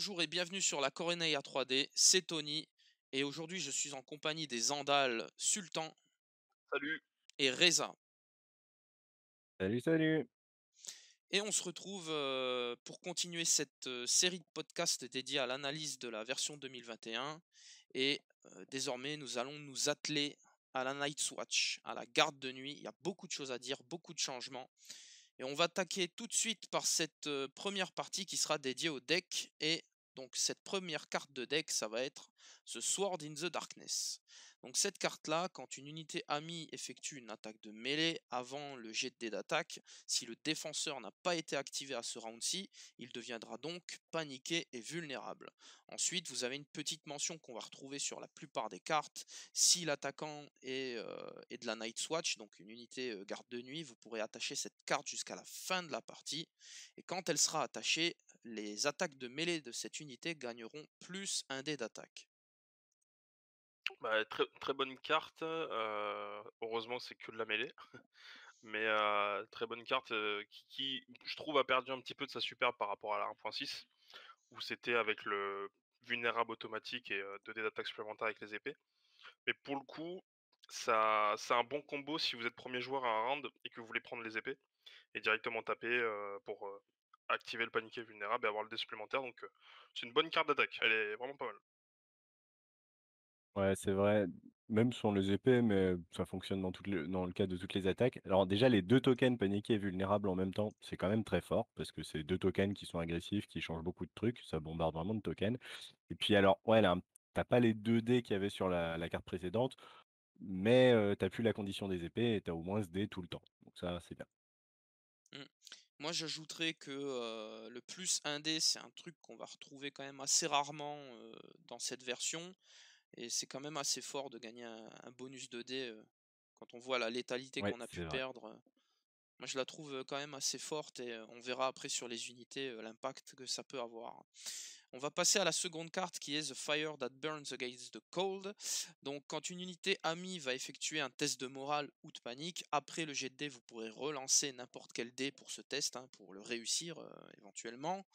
Bonjour et bienvenue sur la Corénaïa 3D, c'est Tony et aujourd'hui je suis en compagnie des Andales Sultan Salut. et Reza. Salut, salut! Et on se retrouve pour continuer cette série de podcasts dédiés à l'analyse de la version 2021 et désormais nous allons nous atteler à la Night's Watch, à la garde de nuit. Il y a beaucoup de choses à dire, beaucoup de changements. Et on va attaquer tout de suite par cette première partie qui sera dédiée au deck. Et donc cette première carte de deck, ça va être The Sword in the Darkness. Donc cette carte-là, quand une unité amie effectue une attaque de mêlée avant le jet de dés d'attaque, si le défenseur n'a pas été activé à ce round-ci, il deviendra donc paniqué et vulnérable. Ensuite, vous avez une petite mention qu'on va retrouver sur la plupart des cartes. Si l'attaquant est de la Night's Watch, donc une unité garde de nuit, vous pourrez attacher cette carte jusqu'à la fin de la partie. Et quand elle sera attachée, les attaques de mêlée de cette unité gagneront plus un dé d'attaque. Bah, très très bonne carte, heureusement c'est que de la mêlée, mais très bonne carte, qui je trouve a perdu un petit peu de sa superbe par rapport à la 1.6 où c'était avec le vulnérable automatique et 2 dés d'attaque supplémentaires avec les épées. Mais pour le coup, ça c'est un bon combo si vous êtes premier joueur à un round et que vous voulez prendre les épées et directement taper, pour, activer le paniqué vulnérable et avoir le dé supplémentaire donc c'est une bonne carte d'attaque, elle est vraiment pas mal. Ouais, c'est vrai, même sans les épées, mais ça fonctionne dans le cas de toutes les attaques. Alors déjà, les 2 tokens paniqués et vulnérables en même temps, c'est quand même très fort parce que c'est 2 tokens qui sont agressifs, qui changent beaucoup de trucs, ça bombarde vraiment de tokens. Et puis alors, ouais, là, tu pas les 2 dés qu'il y avait sur la carte précédente, mais tu plus la condition des épées et tu au moins ce dé tout le temps. Donc ça, c'est bien. Mm. Moi, j'ajouterais que le plus 1D, c'est un truc qu'on va retrouver quand même assez rarement dans cette version. Et c'est quand même assez fort de gagner un bonus de dés quand on voit la létalité Ouais, qu'on a pu c'est vrai. perdre. Moi, je la trouve quand même assez forte et on verra après sur les unités l'impact que ça peut avoir. On va passer à la seconde carte qui est The Fire That Burns Against the Cold. Donc, quand une unité amie va effectuer un test de morale ou de panique, après le jet de dés, vous pourrez relancer n'importe quel dé pour ce test, hein, pour le réussir éventuellement.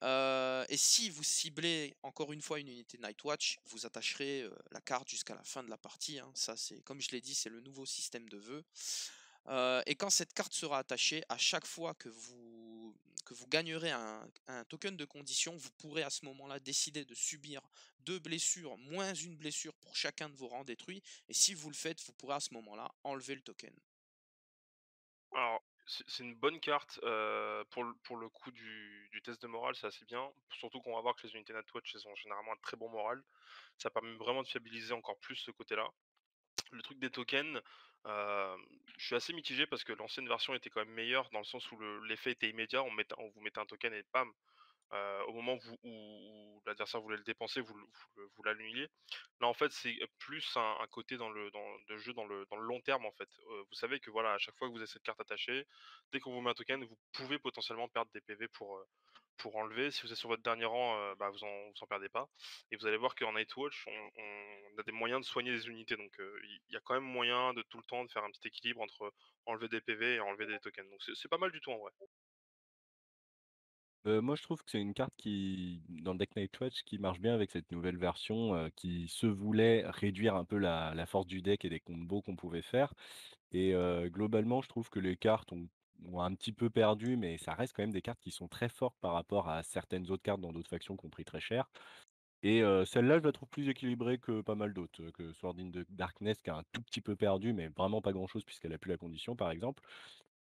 Et si vous ciblez encore une fois une unité Nightwatch, vous attacherez la carte jusqu'à la fin de la partie, hein. Ça, c'est comme je l'ai dit, c'est le nouveau système de vœux. Et quand cette carte sera attachée, à chaque fois que vous gagnerez un token de condition, vous pourrez à ce moment-là décider de subir 2 blessures, moins une blessure pour chacun de vos rangs détruits. Et si vous le faites, vous pourrez à ce moment-là enlever le token. Alors, c'est une bonne carte, pour le coup du test de morale, c'est assez bien. Surtout qu'on va voir que les unités Nightwatch, elles ont généralement un très bon moral. Ça permet vraiment de fiabiliser encore plus ce côté-là. Le truc des tokens, je suis assez mitigé parce que l'ancienne version était quand même meilleure dans le sens où l'effet était immédiat. On vous mettait un token et bam, au moment où l'adversaire voulait le dépenser, vous l'annuliez. Là, en fait, c'est plus un côté dans de jeu dans le long terme, en fait. Vous savez que, voilà, à chaque fois que vous avez cette carte attachée, dès qu'on vous met un token, vous pouvez potentiellement perdre des PV pour enlever. Si vous êtes sur votre dernier rang, bah, vous en perdez pas et vous allez voir qu'en Nightwatch, on a des moyens de soigner les unités donc il y a quand même moyen de tout le temps de faire un petit équilibre entre enlever des PV et enlever des tokens donc c'est pas mal du tout, en vrai. Moi, je trouve que c'est une carte qui, dans le deck Nightwatch, qui marche bien avec cette nouvelle version, qui se voulait réduire un peu la force du deck et des combos qu'on pouvait faire et globalement, je trouve que les cartes ont un petit peu perdu, mais ça reste quand même des cartes qui sont très fortes par rapport à certaines autres cartes dans d'autres factions qui ont pris très cher et celle-là, je la trouve plus équilibrée que pas mal d'autres, que Sword in the Darkness qui a un tout petit peu perdu, mais vraiment pas grand chose puisqu'elle a plus la condition, par exemple.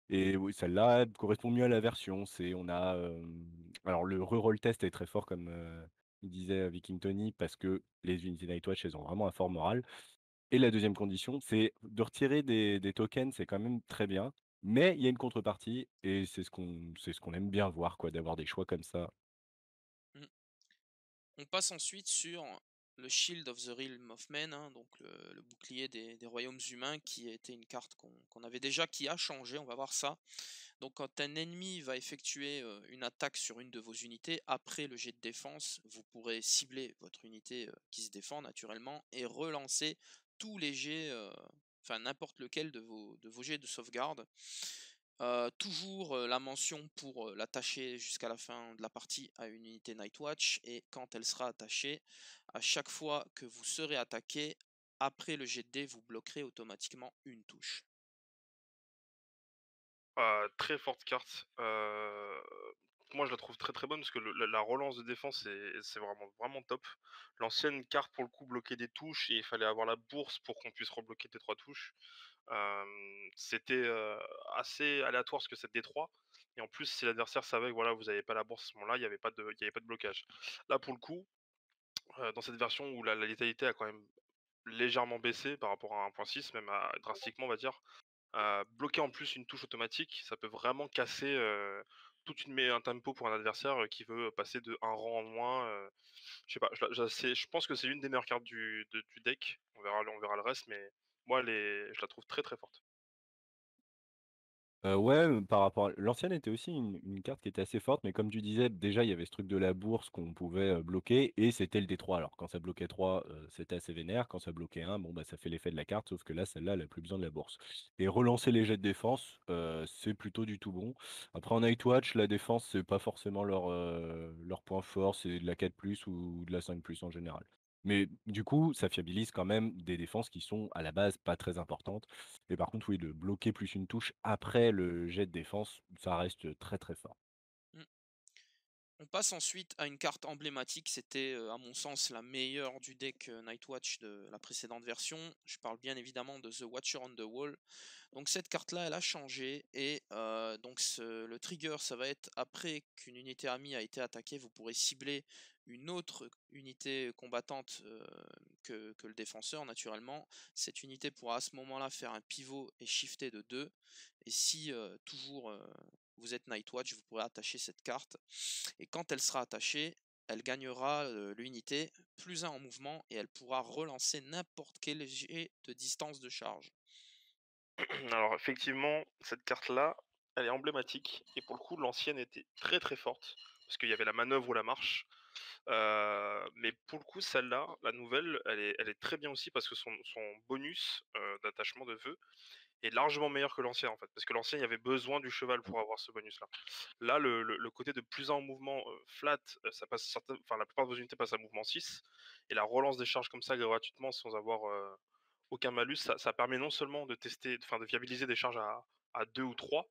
Et oui, celle-là, elle correspond mieux à la version. Alors le reroll test est très fort comme, il disait, Viking Tony, parce que les unités Nightwatch, elles ont vraiment un fort moral. Et la deuxième condition, c'est de retirer des tokens, c'est quand même très bien, mais il y a une contrepartie et c'est ce qu'on aime bien voir quoi, d'avoir des choix comme ça. Mm. On passe ensuite sur le Shield of the Realm of Men, hein, donc le bouclier des royaumes humains, qui était une carte qu'on avait déjà, qui a changé, on va voir ça. Donc quand un ennemi va effectuer une attaque sur une de vos unités, après le jet de défense, vous pourrez cibler votre unité qui se défend naturellement et relancer tous les jets, enfin n'importe lequel de vos jets de sauvegarde. Toujours, la mention pour, l'attacher jusqu'à la fin de la partie à une unité Nightwatch et quand elle sera attachée, à chaque fois que vous serez attaqué, après le jet de dés, vous bloquerez automatiquement une touche. Très forte carte. Moi je la trouve très, très bonne parce que le la relance de défense c'est vraiment, vraiment top. L'ancienne carte pour le coup bloquait des touches et il fallait avoir la bourse pour qu'on puisse rebloquer tes 3 touches. C'était, assez aléatoire ce que cette D3 et en plus si l'adversaire savait que voilà, vous avez pas la bourse à ce moment-là, il y avait pas de blocage. Là pour le coup, dans cette version où la létalité a quand même légèrement baissé par rapport à 1.6, même à drastiquement on va dire, bloquer en plus une touche automatique, ça peut vraiment casser, toute une un tempo pour un adversaire, qui veut passer de un rang en moins, je sais pas, je pense que c'est l'une des meilleures cartes du deck. On verra le reste, mais moi je la trouve très, très forte. Ouais, par rapport à l'ancienne était aussi une carte qui était assez forte, mais comme tu disais, déjà, il y avait ce truc de la bourse qu'on pouvait, bloquer et c'était le D3. Alors quand ça bloquait 3, c'était assez vénère. Quand ça bloquait un, bon, bah, ça fait l'effet de la carte, sauf que là, celle-là, elle a plus besoin de la bourse et relancer les jets de défense, c'est plutôt du tout bon. Après en Nightwatch, la défense, c'est pas forcément leur point fort, c'est de la 4+ ou de la 5+ en général. Mais du coup, ça fiabilise quand même des défenses qui sont à la base pas très importantes. Et par contre, oui, de bloquer plus une touche après le jet de défense, ça reste très, très fort. Mmh. On passe ensuite à une carte emblématique, c'était, à mon sens la meilleure du deck, Nightwatch de la précédente version. Je parle bien évidemment de The Watcher on the Wall. Donc cette carte-là, elle a changé et donc le trigger, ça va être après qu'une unité amie a été attaquée, vous pourrez cibler une autre unité combattante que le défenseur naturellement. Cette unité pourra à ce moment-là faire un pivot et shifter de 2. Et si toujours vous êtes Nightwatch, vous pourrez attacher cette carte. Et quand elle sera attachée, elle gagnera l'unité plus un en mouvement et elle pourra relancer n'importe quel jet de distance de charge. Alors effectivement, cette carte-là, elle est emblématique et pour le coup, l'ancienne était très, très forte parce qu'il y avait la manœuvre ou la marche. Mais pour le coup, celle-là, la nouvelle, elle est très bien aussi parce que son bonus, d'attachement de feu est largement meilleur que l'ancien, en fait. Parce que l'ancien, il y avait besoin du cheval pour avoir ce bonus-là. Là, le côté de plus un en mouvement, flat, ça passe la plupart de vos unités passent à mouvement 6 et la relance des charges comme ça gratuitement sans avoir, aucun malus, ça permet non seulement de tester enfin de viabiliser des charges à 2 ou 3.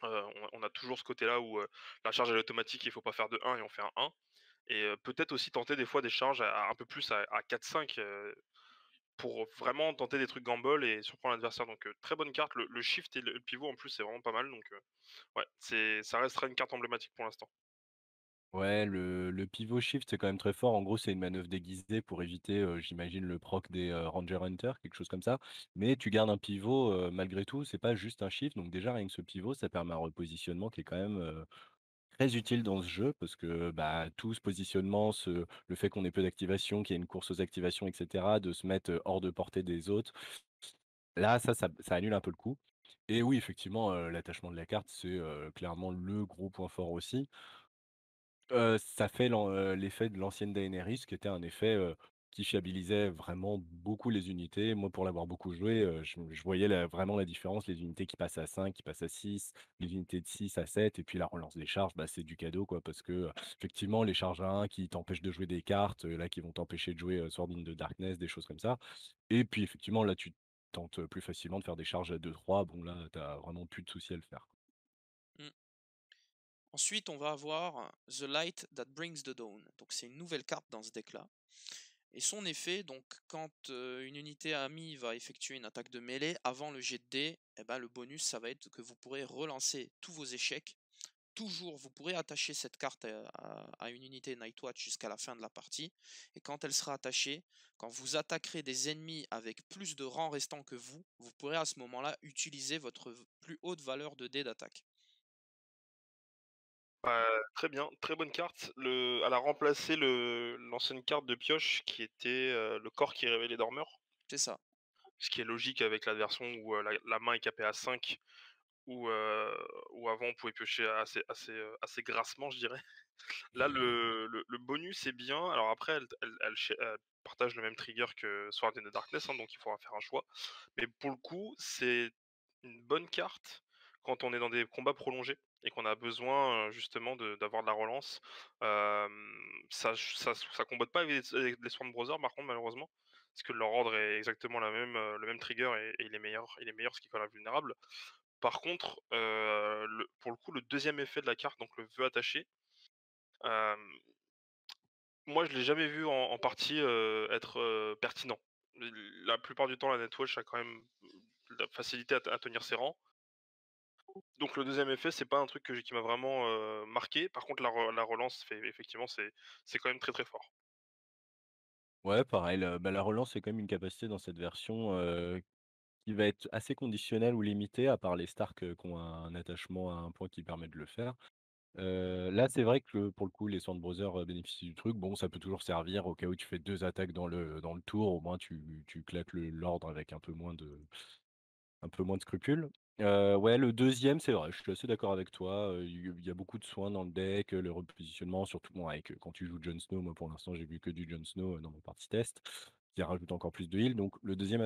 On a toujours ce côté-là où, la charge elle est automatique, il faut pas faire de 1 et on fait un 1 et peut-être aussi tenter des fois des charges à un peu plus à 4-5, pour vraiment tenter des trucs gamble et surprendre l'adversaire donc très bonne carte. Le shift et le pivot en plus c'est vraiment pas mal donc ouais, ça restera une carte emblématique pour l'instant. Ouais, le pivot shift, c'est quand même très fort. En gros, c'est une manœuvre déguisée pour éviter, j'imagine, le proc des, Ranger Hunter, quelque chose comme ça. Mais tu gardes un pivot, malgré tout, c'est pas juste un shift. Donc déjà, rien que ce pivot, ça permet un repositionnement qui est quand même, très utile dans ce jeu parce que, bah, tout ce positionnement, le fait qu'on ait peu d'activation, qu'il y ait une course aux activations et cetera, de se mettre, hors de portée des autres. Là, ça annule un peu le coup et oui, effectivement, l'attachement de la carte, c'est, clairement le gros point fort aussi. Ça fait l'effet de l'ancienne Daenerys qui était un effet, qui fiabilisait vraiment beaucoup les unités. Moi, pour l'avoir beaucoup joué, je voyais vraiment la différence, les unités qui passent à 5, qui passent à 6, les unités de 6 à 7 et puis la relance des charges, bah, c'est du cadeau quoi parce que, effectivement les charges à 1 qui t'empêchent de jouer des cartes, là qui vont t'empêcher de jouer, Sword in the Darkness, des choses comme ça et puis effectivement là tu tentes, plus facilement de faire des charges à 2-3. Bon là, tu as vraiment plus de soucis à le faire. Mmh. Ensuite, on va avoir The Light That Brings the Dawn. Donc c'est une nouvelle carte dans ce deck-là. Et son effet, donc quand une unité amie va effectuer une attaque de mêlée, avant le jet de dés, eh ben, le bonus, ça va être que vous pourrez relancer tous vos échecs. Toujours, vous pourrez attacher cette carte à une unité Nightwatch jusqu'à la fin de la partie. Et quand elle sera attachée, quand vous attaquerez des ennemis avec plus de rangs restants que vous pourrez à ce moment-là utiliser votre plus haute valeur de dés d'attaque. Très bien, très bonne carte. Elle a remplacé l'ancienne carte de pioche qui était, le corps qui réveille les dormeurs. C'est ça. Ce qui est logique avec la version où, la main est capée à 5 où, où avant on pouvait piocher assez grassement je dirais. Là le bonus est bien, alors après elle partage le même trigger que Sword in the Darkness, hein, donc il faudra faire un choix. Mais pour le coup, c'est une bonne carte quand on est dans des combats prolongés et qu'on a besoin, justement d'avoir de la relance. Ça combotte pas avec les Sworn Brothers par contre malheureusement, parce que leur ordre est exactement le même trigger et il est meilleur, ce qui est quand même vulnérable. Par contre, pour le coup, le deuxième effet de la carte, donc le vœu attaché, hem, moi je l'ai jamais vu en partie, être, pertinent. La plupart du temps, la Netwatch a quand même, la facilité à tenir ses rangs. Donc le deuxième effet, c'est pas un truc qui m'a vraiment, marqué. Par contre la relance fait effectivement, c'est quand même très, très fort. Ouais, pareil, la relance, c'est quand même une capacité dans cette version, qui va être assez conditionnelle ou limitée, à part les Stark, qui ont un attachement à un point qui permet de le faire. Là, c'est vrai que pour le coup, les Sword Brothers, bénéficient du truc. Bon, ça peut toujours servir au cas où tu fais 2 attaques dans le tour, au moins tu claques l'ordre avec un peu moins de scrupules. Ouais, le deuxième, c'est vrai, je suis assez d'accord avec toi, il y a beaucoup de soins dans le deck, le repositionnement, surtout bon avec, quand tu joues Jon Snow, moi pour l'instant j'ai vu que du Jon Snow, dans mon partie test, qui rajoute encore plus de heal. Donc le deuxième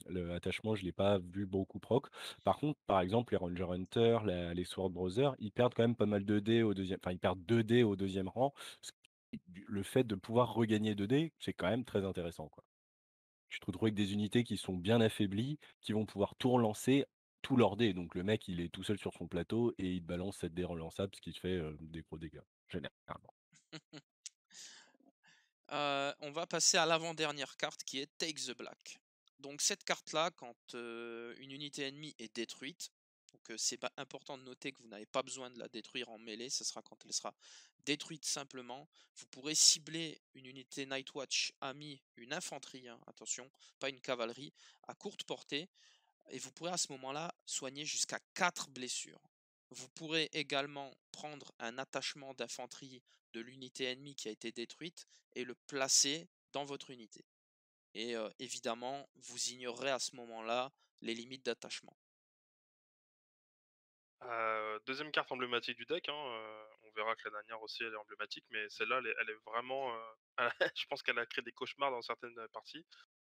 le attachement, je l'ai pas vu beaucoup proc. Par contre, par exemple, les Ranger Hunter, les Sword Brothers, ils perdent quand même pas mal de dés au deuxième, enfin ils perdent 2 dés au deuxième rang. Ce Le fait de pouvoir regagner 2 dés, c'est quand même très intéressant, quoi. Tu te retrouves avec des unités qui sont bien affaiblies, qui vont pouvoir tout relancer, tout leur dé. Donc le mec, il est tout seul sur son plateau et il te balance 7 dés relançables, ce qui te fait, des gros dégâts, généralement. On va passer à l'avant-dernière carte qui est Take the Black. Donc cette carte-là, quand une unité ennemie est détruite, donc c'est pas important de noter que vous n'avez pas besoin de la détruire en mêlée, ce sera quand elle sera détruite simplement. Vous pourrez cibler une unité Nightwatch amie, une infanterie, hein, attention, pas une cavalerie, à courte portée, et vous pourrez à ce moment-là soigner jusqu'à 4 blessures. Vous pourrez également prendre un attachement d'infanterie de l'unité ennemie qui a été détruite et le placer dans votre unité. Et évidemment, vous ignorerez à ce moment-là les limites d'attachement. 2e carte emblématique du deck, hein, on verra que la dernière aussi elle est emblématique, mais celle-là elle est vraiment, je pense qu'elle a créé des cauchemars dans certaines, parties.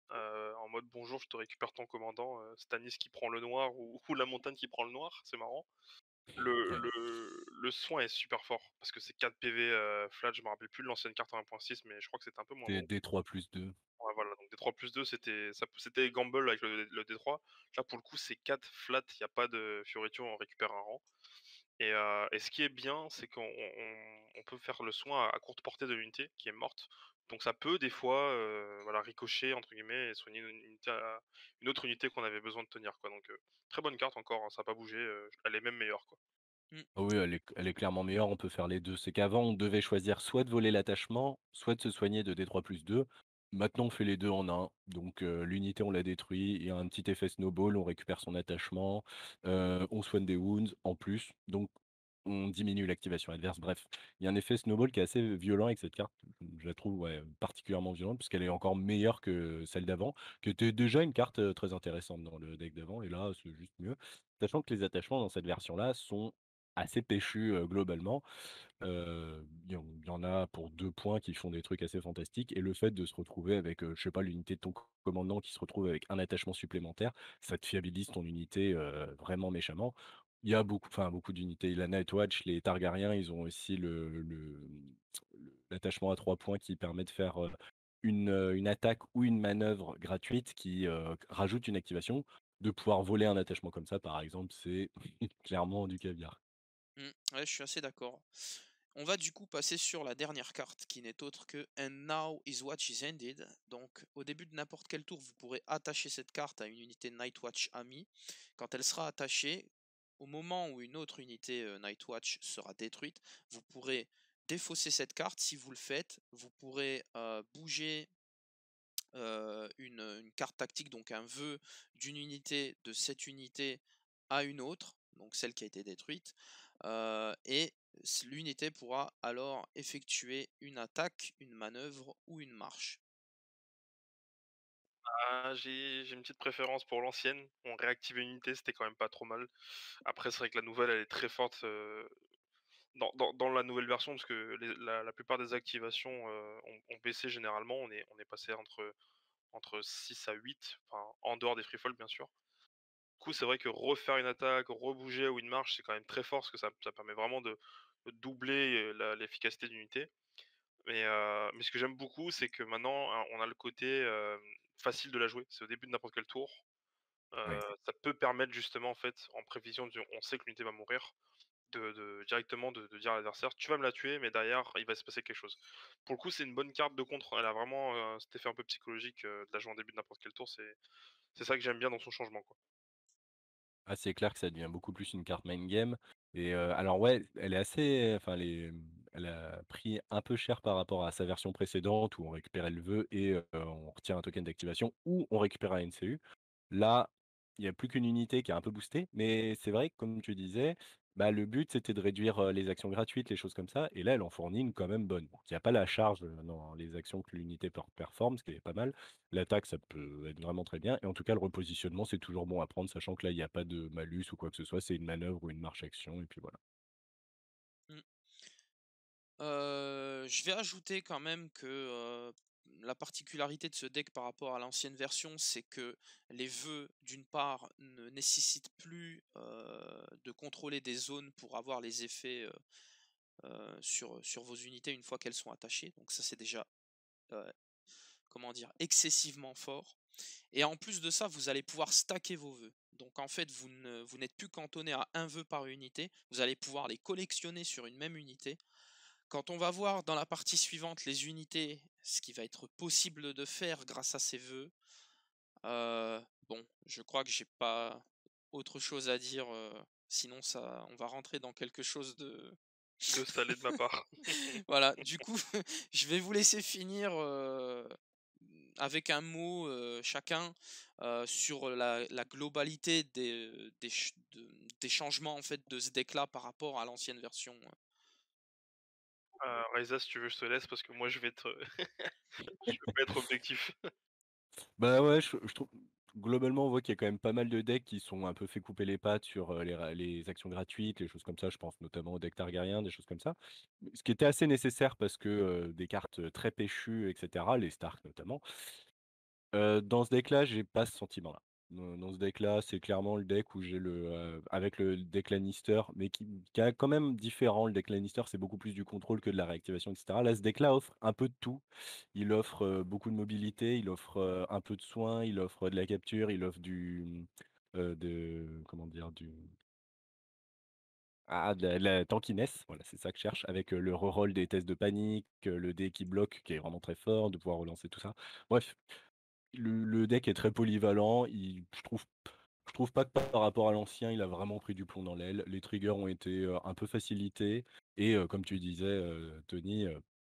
En mode: «Bonjour, je te récupère ton commandant», Stannis qui prend le noir ou la montagne qui prend le noir, c'est marrant. Le Ouais. le soin est super fort parce que c'est 4 PV, flat, je me rappelle plus de l'ancienne carte en 1.6, mais je crois que c'était un peu moins C'est bon. D3+2. Ouais, voilà, donc D3+2 c'était Gamble avec le D3. Là, pour le coup, c'est 4 flat, il y a pas de fioriture, on récupère un rang. Et ce qui est bien, c'est qu'on peut faire le soin à courte portée de l'unité qui est morte. Donc ça peut des fois, voilà, «ricocher» entre guillemets et soigner une autre unité qu'on avait besoin de tenir, quoi. Donc très bonne carte encore, hein, ça a pas bougé, elle est même meilleure, quoi. Mm. Ah oui, elle est clairement meilleure, on peut faire les 2. C'est qu'avant, on devait choisir soit de voler l'attachement, soit de se soigner de D3+2. Maintenant, on fait les 2 en un. Donc l'unité, on la détruit, il y a un petit effet snowball, on récupère son attachement, on soigne des wounds en plus, donc on diminue l'activation adverse. Bref, il y a un effet snowball qui est assez violent avec cette carte. Je la trouve, ouais, particulièrement violente puisqu'elle est encore meilleure que celle d'avant, qui était déjà une carte, très intéressante dans le deck d'avant et là, c'est juste mieux. Sachant que les attachements dans cette version-là sont assez péchu, globalement. Il y en a pour 2 points qui font des trucs assez fantastiques et le fait de se retrouver avec, je sais pas, l'unité de ton commandant qui se retrouve avec un attachement supplémentaire, ça te fiabilise ton unité, vraiment méchamment. Il y a beaucoup d'unités. La Nightwatch, les Targaryens, ils ont aussi l'attachement à 3 points qui permet de faire, une attaque ou une manœuvre gratuite qui, rajoute une activation. De pouvoir voler un attachement comme ça, par exemple, c'est clairement du caviar. Ouais, je suis assez d'accord. On va du coup passer sur la dernière carte qui n'est autre que And Now His Watch is Ended. Donc au début de n'importe quel tour, vous pourrez attacher cette carte à une unité Nightwatch amie. Quand elle sera attachée, au moment où une autre unité Nightwatch sera détruite, vous pourrez défausser cette carte. Si vous le faites, vous pourrez bouger une carte tactique, donc un vœu d'une unité de cette unité à une autre, donc celle qui a été détruite, et l'unité pourra alors effectuer une attaque, une manœuvre ou une marche. Ah, j'ai une petite préférence pour l'ancienne. On réactive une unité, c'était quand même pas trop mal. Après, c'est vrai que la nouvelle, elle est très forte, dans la nouvelle version parce que la plupart des activations, ont baissé généralement. On est passé entre 6 à 8, enfin, en dehors des free fall, bien sûr. coup, c'est vrai que refaire une attaque, rebouger ou une marche, c'est quand même très fort parce que ça permet vraiment de doubler, l'efficacité d'unité. Mais ce que j'aime beaucoup, c'est que maintenant, on a le côté, facile de la jouer. C'est au début de n'importe quel tour. Oui. Ça peut permettre justement, en fait, en prévision du on sait que l'unité va mourir, de directement de dire à l'adversaire: «Tu vas me la tuer, mais derrière, il va se passer quelque chose». Pour le coup, c'est une bonne carte de contre. Elle a vraiment, cet effet un peu psychologique, de la jouer en début de n'importe quel tour. C'est ça que j'aime bien dans son changement, quoi. Ah, c'est clair que ça devient beaucoup plus une carte main game et alors ouais, elle est assez enfin elle a pris un peu cher par rapport à sa version précédente où on récupérait le vœu et on retire un token d'activation ou on récupère un NCU. Là, il y a plus qu'une unité qui est un peu boostée, mais c'est vrai que comme tu disais, bah, le but c'était de réduire, les actions gratuites, les choses comme ça et là elle en fournit une quand même bonne. Bon, il y a pas la charge, dans les actions que l'unité performe, ce qui est pas mal. L'attaque, ça peut être vraiment très bien et en tout cas le repositionnement, c'est toujours bon à prendre, sachant que là, il y a pas de malus ou quoi que ce soit, c'est une manœuvre ou une marche action et puis voilà. Mmh. Je vais ajouter quand même que, la particularité de ce deck par rapport à l'ancienne version, c'est que les vœux, d'une part, ne nécessitent plus, de contrôler des zones pour avoir les effets, sur vos unités une fois qu'elles sont attachées. Donc ça, c'est déjà, heu, comment dire? Excessivement fort. Et en plus de ça, vous allez pouvoir stacker vos vœux. Donc en fait, vous n'êtes plus cantonné à un vœu par unité, vous allez pouvoir les collectionner sur une même unité. Quand on va voir dans la partie suivante les unités, ce qui va être possible de faire grâce à ces vœux, bon, je crois que j'ai pas autre chose à dire, sinon ça on va rentrer dans quelque chose de De salé de ma part. voilà, du coup, je vais vous laisser finir, avec un mot, chacun, sur la globalité des changements, en fait, de ce deck-là par rapport à l'ancienne version. Raiza, si tu veux, je te laisse parce que moi, je vais être, je vais pas être objectif. Bah, ouais, je trouve globalement, on voit qu'il y a quand même pas mal de decks qui sont un peu fait couper les pattes sur, les actions gratuites, les choses comme ça. Je pense notamment au deck Targaryen, des choses comme ça. Ce qui était assez nécessaire parce que, des cartes, très péchues et cetera, les Stark notamment. Dans ce deck-là, j'ai pas ce sentiment-là. Dans ce deck-là, c'est clairement le deck où j'ai avec le deck Lannister, mais qui est quand même différent. Le deck Lannister, c'est beaucoup plus du contrôle que de la réactivation et cetera. Là, ce deck-là offre un peu de tout. Il offre, beaucoup de mobilité, il offre, un peu de soin, il offre de la capture, il offre comment dire? De la tankiness, voilà, c'est ça que je cherche, avec, le reroll des tests de panique, le dé qui bloque, qui est vraiment très fort, de pouvoir relancer tout ça. Bref, le deck est très polyvalent, je trouve pas que par rapport à l'ancien, il a vraiment pris du plomb dans l'aile. Les triggers ont été, un peu facilités et comme tu disais, Tony,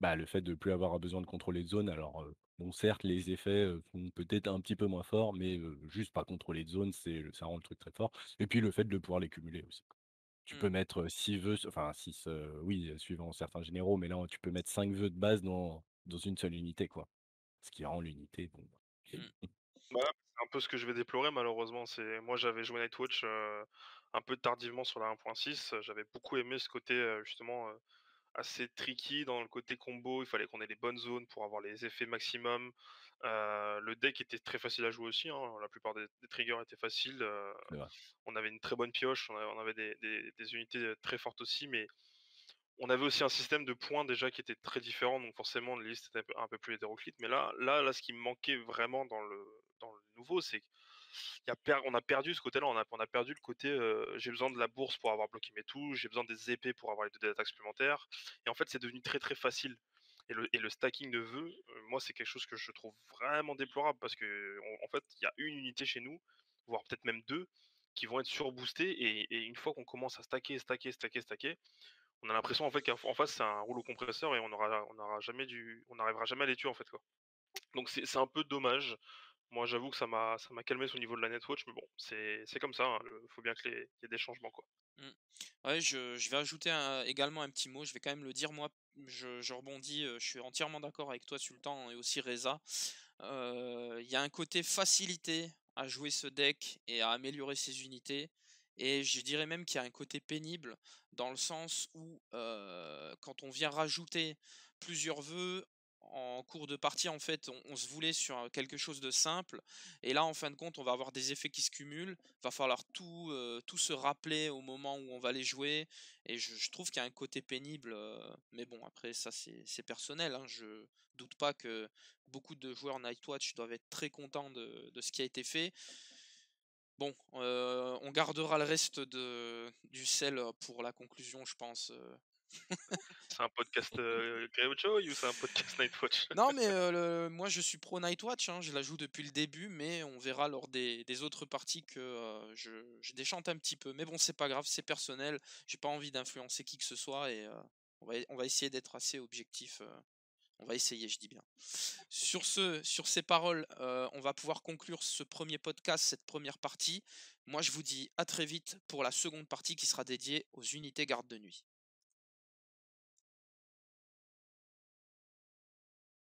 bah, le fait de plus avoir besoin de contrôler de zone alors, bon certes les effets, sont peut-être un petit peu moins forts mais, juste pas contrôler de zone, ça rend le truc très fort et puis le fait de pouvoir les cumuler aussi. Tu Mmh, peux mettre, 6 vœux, enfin 6, oui, suivant certains généraux, mais là, tu peux mettre 5 vœux de base dans une seule unité, quoi. Ce qui rend l'unité, bon, bah, mmh, vieille. Bah, c'est un peu ce que je vais déplorer malheureusement. C'est moi j'avais joué Nightwatch, un peu tardivement sur la 1.6. J'avais beaucoup aimé ce côté, justement, assez tricky dans le côté combo. Il fallait qu'on ait les bonnes zones pour avoir les effets maximum. Le deck était très facile à jouer aussi, hein. La plupart des triggers étaient faciles, C'est vrai. on avait une très bonne pioche, on avait des unités, très fortes aussi, mais on avait aussi un système de points déjà qui était très différent, donc forcément les listes étaient un peu plus hétéroclites. Mais là, ce qui me manquait vraiment dans le nouveau, c'est on a perdu ce côté-là. On a perdu le côté, j'ai besoin de la bourse pour avoir bloqué mes touches, j'ai besoin des épées pour avoir les 2 d'attaque supplémentaires. Et en fait, c'est devenu très, très facile. Et le stacking de vœux, moi, c'est quelque chose que je trouve vraiment déplorable parce qu'en fait, il y a une unité chez nous, voire peut-être même 2, qui vont être surboostées. Et une fois qu'on commence à stacker, stacker, stacker, stacker, on a l'impression en fait qu'en face c'est un rouleau compresseur et on n'arrivera jamais à les tuer en fait, quoi. Donc c'est un peu dommage. Moi j'avoue que ça m'a calmé au niveau de la netwatch, mais bon, c'est comme ça, hein, faut bien qu'il y ait des changements, quoi. mmh. Ouais, je vais ajouter également un petit mot, je vais quand même le dire moi, je rebondis, je suis entièrement d'accord avec toi Sultan et aussi Reza. Il y a un côté facilité à jouer ce deck et à améliorer ses unités. Et je dirais même qu'il y a un côté pénible dans le sens où quand on vient rajouter plusieurs vœux, en cours de partie, en fait, on se voulait sur quelque chose de simple. Et là, en fin de compte, on va avoir des effets qui se cumulent. Va falloir tout se rappeler au moment où on va les jouer. Et je trouve qu'il y a un côté pénible. Mais bon, après, ça, c'est personnel, hein. Je doute pas que beaucoup de joueurs Nightwatch doivent être très contents de ce qui a été fait. Bon, on gardera le reste du sel pour la conclusion, je pense. C'est un podcast Greyjoy ou c'est un podcast Nightwatch? Non, mais moi je suis pro Nightwatch, hein, je la joue depuis le début, mais on verra lors des autres parties que je déchante un petit peu. Mais bon, c'est pas grave, c'est personnel, j'ai pas envie d'influencer qui que ce soit et on va essayer d'être assez objectif. On va essayer, je dis bien. Sur ces paroles, on va pouvoir conclure ce premier podcast, cette première partie. Moi, je vous dis à très vite pour la seconde partie qui sera dédiée aux unités garde de nuit.